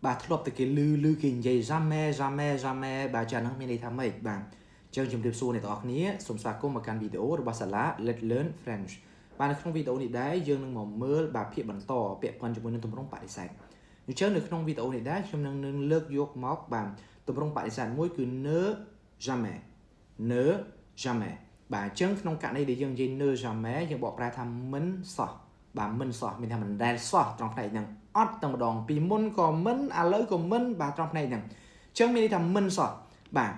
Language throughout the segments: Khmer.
bàធ្លាប់តែគេលឺគេនិយាយ jamais បាទចាហ្នឹងមានន័យថាម៉េចបាទចឹងជំរាបសួរអ្នកទាំងអស់គ្នាសូមស្វាគមន៍មកកាន់វីដេអូរបស់សាលា Let's Learn French បាទនៅក្នុងវីដេអូនេះដែរយើងនឹងមកមើលបាទភាគបន្តពាក្យព័ន្ធជាមួយនឹងទម្រង់បដិសេធអញ្ចឹងនៅក្នុងវីដេអូនេះដែរខ្ញុំនឹងលើកយកមកបាទទម្រង់បដិសេធមួយគឺ ne jamais បាទអញ្ចឹងក្នុងករណីដែលយើងនិយាយ ne jamais យើងបកប្រែថាមិនសោះបាទមិនសោះមានថាមិនដែលសោះត្រង់ផ្នែកហ្នឹងអត់តែម្ដងពីមុនក៏មិនឥឡូវក៏មិនបាទត្រង់ផ្នែកហ្នឹងអញ្ចឹងមានន័យថាមិនសោះបាទ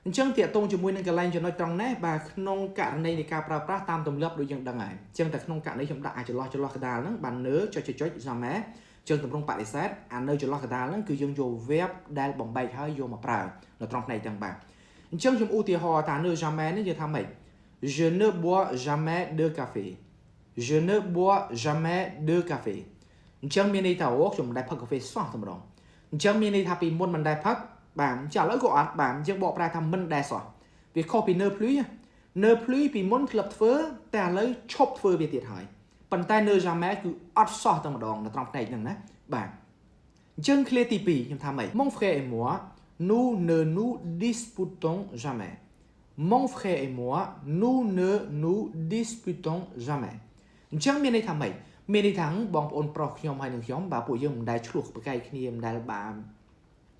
អញ្ចឹងតាក់ទងជាមួយនឹងកន្លែងចំណុចត្រង់នេះបាទក្នុងករណីនៃការប្រើប្រាស់តាមទម្លាប់ដូចយើងដឹងហើយអញ្ចឹងតែក្នុងករណីខ្ញុំដាក់អាចចន្លោះកដាលហ្នឹងបាទ ne ចុចjamais ចឹងទម្រង់បដិសេធអានៅចន្លោះកដាលហ្នឹងគឺយើងយក verb ដែលបំបែកហើយយកមកប្រើនៅត្រង់ផ្នែកហ្នឹងបាទអញ្ចឹងខ្ញុំឧទាហរណ៍ថា ne jamais នេះយើងថាម៉េច je ne bois jamais de café je ne bois jamais de café អញ្ចឹងមានន័យថាអូខ្ញុំមិនដែលផឹកកាហ្វេសោះតែម្ដងអញ្ចឹងមានន័យថាពីមុនមិនដែលផឹកបាទចាឥឡូវក៏អត់បាទយើងបកប្រែថាមិនដែលសោះវាខុសពី ne plus ពីមុនធ្លាប់ធ្វើតែឥឡូវឈប់ធ្វើវាទៀតហើយប៉ុន្តែ ne jamais គឺអត់សោះតែម្ដងនៅត្រង់ផ្នែកហ្នឹងណាបាទអញ្ចឹងឃ្លាទី2ខ្ញុំថាម៉េច Mon frère et moi nous ne nous disputons jamais Mon frère et moi nous ne nous disputons jamais អញ្ចឹងមានន័យថាម៉េចមានន័យថាបងប្អូនប្រុសខ្ញុំហើយនឹងខ្ញុំបាទពួកយើងមិនដែលឆ្លោះប្រកែកគ្នាមិនដែលបាន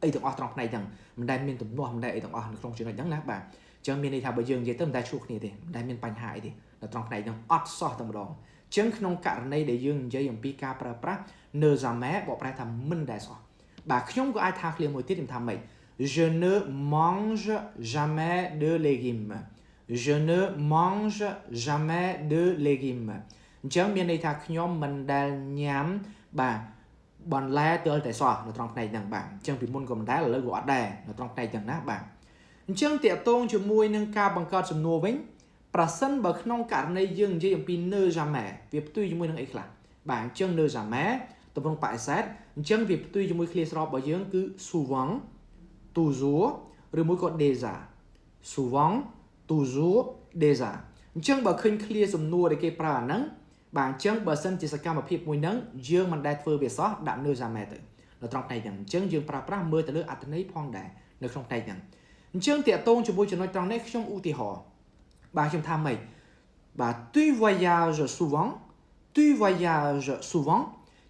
អីទាំងអស់ត្រង់ផ្នែកហ្នឹងមិនដែលមានទំនាស់មិនដែលអីទាំងអស់នៅក្នុងចំណុចហ្នឹងណាបាទអញ្ចឹងមានន័យថាបើយើងនិយាយទៅមិនដែលឆ្លោះគ្នាទេមិនដែលមានបញ្ហាអីទេនៅត្រង់ផ្នែកហ្នឹងអត់សោះតែម្ដងអញ្ចឹងក្នុងករណីដែលយើងនិយាយអំពីការប្រើប្រាស់ ne jamais បកប្រែថាមិនដែលសោះបាទខ្ញុំក៏អាចថាឃ្លាមួយទៀតខ្ញុំថាម៉េច je ne mange jamais de légumes je ne mange jamais de légumes អញ្ចឹងមានន័យថាខ្ញុំមិនដែលញ៉ាំបាទបន្លែទើតែសោះនៅត្រង់ផ្នែកហ្នឹងបាទអញ្ចឹងពីមុនក៏មិនដែលឥឡូវក៏អត់ដែរនៅត្រង់ផ្នែកហ្នឹងណាបាទអញ្ចឹងតាក់ទងជាមួយនឹងការបង្កើតសំណួរវិញប្រសិនបើក្នុងករណីយើងនិយាយអំពី ne jamais វាផ្ទុយជាមួយនឹងអីខ្លះបាទអញ្ចឹង ne jamais ទម្រង់បដិសេធអញ្ចឹងវាផ្ទុយជាមួយឃ្លាស្របរបស់យើងគឺ souvent toujours ឬមួយក៏ déjà souvent toujours déjà អញ្ចឹងបើឃើញឃ្លាសំណួរដែលគេប្រើអាហ្នឹងបាទអញ្ចឹងបើសិនជាសកម្មភាពមួយហ្នឹងយើងមិនដែលធ្វើវាសោះដាក់ ne jamais ទៅនៅត្រង់ផ្នែកហ្នឹងអញ្ចឹងយើងប្រើប្រាស់មើលទៅលើអត្ថន័យផងដែរនៅក្នុងផ្នែកហ្នឹងអញ្ចឹងតាក់ទងជាមួយចំណុចត្រង់នេះខ្ញុំឧទាហរណ៍បាទខ្ញុំថាម៉េចបាទ tu voyages souvent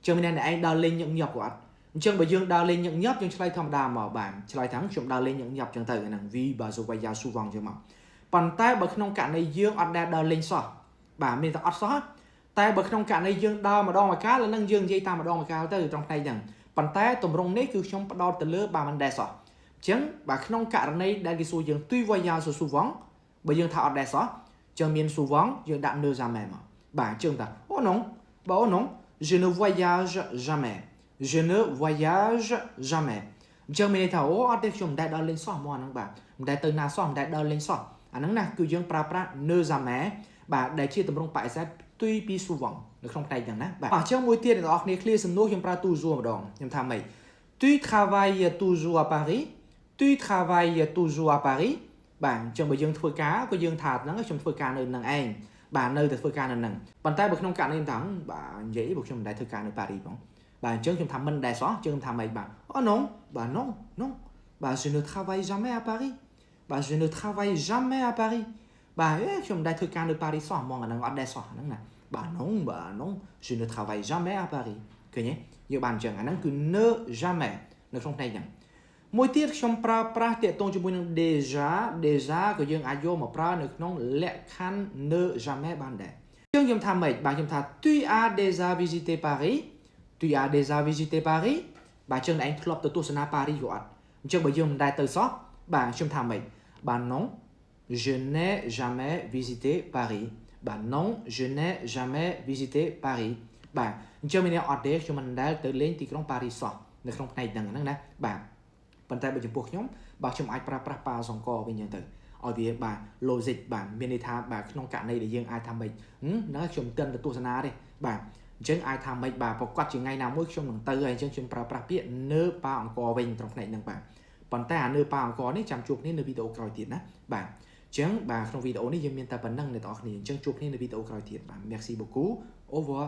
ចឹងមានអ្នកឯងដើរលេងញឹកញាប់គាត់អញ្ចឹងបើយើងដើរលេងញឹកញាប់យើងឆ្លើយធម្មតាមកបាទឆ្លើយថាខ្ញុំដើរលេងញឹកញាប់ចឹងទៅហ្នឹង oui bah je voyage souvent ចឹងមកប៉ុន្តែបើក្នុងករណីយើងអត់ដែលដើរលេងសោះបាទមានតែអត់សោះតែបើក្នុងករណីយើងដើរម្ដងម្កាលហ្នឹងយើងនិយាយតាមម្ដងម្កាលទៅត្រង់ផ្នែកហ្នឹងប៉ុន្តែទម្រង់នេះគឺខ្ញុំផ្ដោតទៅលើបាទមិនដែលសោះអញ្ចឹងបាទក្នុងករណីដែលគេសួរយើង tu voyages souvent បើយើងថាអត់ដែលសោះចឹងមាន souvent យើងដាក់ ne jamais មកបាទអញ្ចឹងតាអូ non បើអូ non je ne voyage jamais je ne voyage jamais អញ្ចឹងមានន័យថាអូអត់ទេខ្ញុំមិនដែលដើរលេងសោះមកអាហ្នឹងបាទមិនដែលទៅណាសោះមិនដែលដើរលេងសោះអាហ្នឹងណាគឺយើងប្រើប្រាស់ ne jamais បាទដែលជាទម្រង់បដិសេធផ្ទុយពី souvent នៅក្នុងផ្នែកហ្នឹងណាបាទអញ្ចឹងមួយទៀតអ្នកនរគ្នាឃ្លាសំណួរខ្ញុំប្រើ toujours ម្ដងខ្ញុំថាម៉េច tu travailles toujours à Paris tu travailles toujours à Paris បាទអញ្ចឹងបើយើងធ្វើការក៏យើងថាហ្នឹងខ្ញុំធ្វើការនៅនឹងឯងបាទនៅតែធ្វើការនៅនឹងប៉ុន្តែបើក្នុងករណីហ្នឹងបាទនិយាយបើខ្ញុំមិនដែលធ្វើការនៅប៉ារីសផងបាទអញ្ចឹងខ្ញុំថាមិនដែរសោះយើងថាម៉េចបាទអូ non បាទ non បាទ je ne travaille jamais à Paris បាទ je ne travaille jamais à Paris បាទខ្ញុំមិនដែលធ្វើការនៅប៉ារីសសោះហ្មងអាហ្នឹងអត់ដែរសោះហ្នឹងណាបាទ non je ne travaille jamais à Paris ឃើញទេយើងបានអញ្ចឹងអាហ្នឹងគឺ ne jamais នៅក្នុងផ្នែកហ្នឹងមួយទៀតខ្ញុំប្រើប្រាស់តាក់ទងជាមួយនឹង déjà ក៏យើងអាចយកមកប្រើនៅក្នុងលក្ខខណ្ឌ ne jamais បានដែរអញ្ចឹងខ្ញុំថាម៉េចបាទខ្ញុំថា tu as déjà visité Paris tu as déjà visité Paris បាទជើងឯងធ្លាប់ទៅទស្សនាប៉ារីសក៏អត់អញ្ចឹងបើយើងមិនដែលទៅសោះបាទខ្ញុំថាម៉េចបាទ non je n'ai jamais visité Paris បាទ non je n'ai jamais visité Paris បាទអញ្ចឹងមានន័យអត់ទេខ្ញុំមិនដែលទៅលេងទីក្រុងប៉ារីសសោះនៅក្នុងផ្នែកហ្នឹងណាបាទប៉ុន្តែបើចំពោះខ្ញុំបាទខ្ញុំអាចប្រើប្រាស់ប៉ាសង្កវិញអញ្ចឹងទៅឲ្យវាបាទ logic បាទមានន័យថាបាទក្នុងករណីដែលយើងអាចថាម៉េចហ្នឹងខ្ញុំមិនទាន់ទៅទស្សនាទេបាទអញ្ចឹងអាចថាម៉េចបាទប្រកាសជាថ្ងៃណាមួយខ្ញុំនឹងទៅហើយអញ្ចឹងខ្ញុំប្រើប្រាស់ពាក្យ ne ប៉ាអង្គវិញត្រង់ផ្នែកហ្នឹងបាទប៉ុន្តែអា ne ប៉ាអង្គនេះចាំជួបគ្នានៅវីដេអូក្រោយទៀតណាបាទអញ្ចឹងបាទក្នុងវីដេអូនេះយើងមានតែប៉ុណ្្នឹងអ្នកទាំងអស់គ្នាអញ្ចឹងជួបគ្នានៅវីដេអូក្រោយទៀតបាទ merci beaucoup au revoir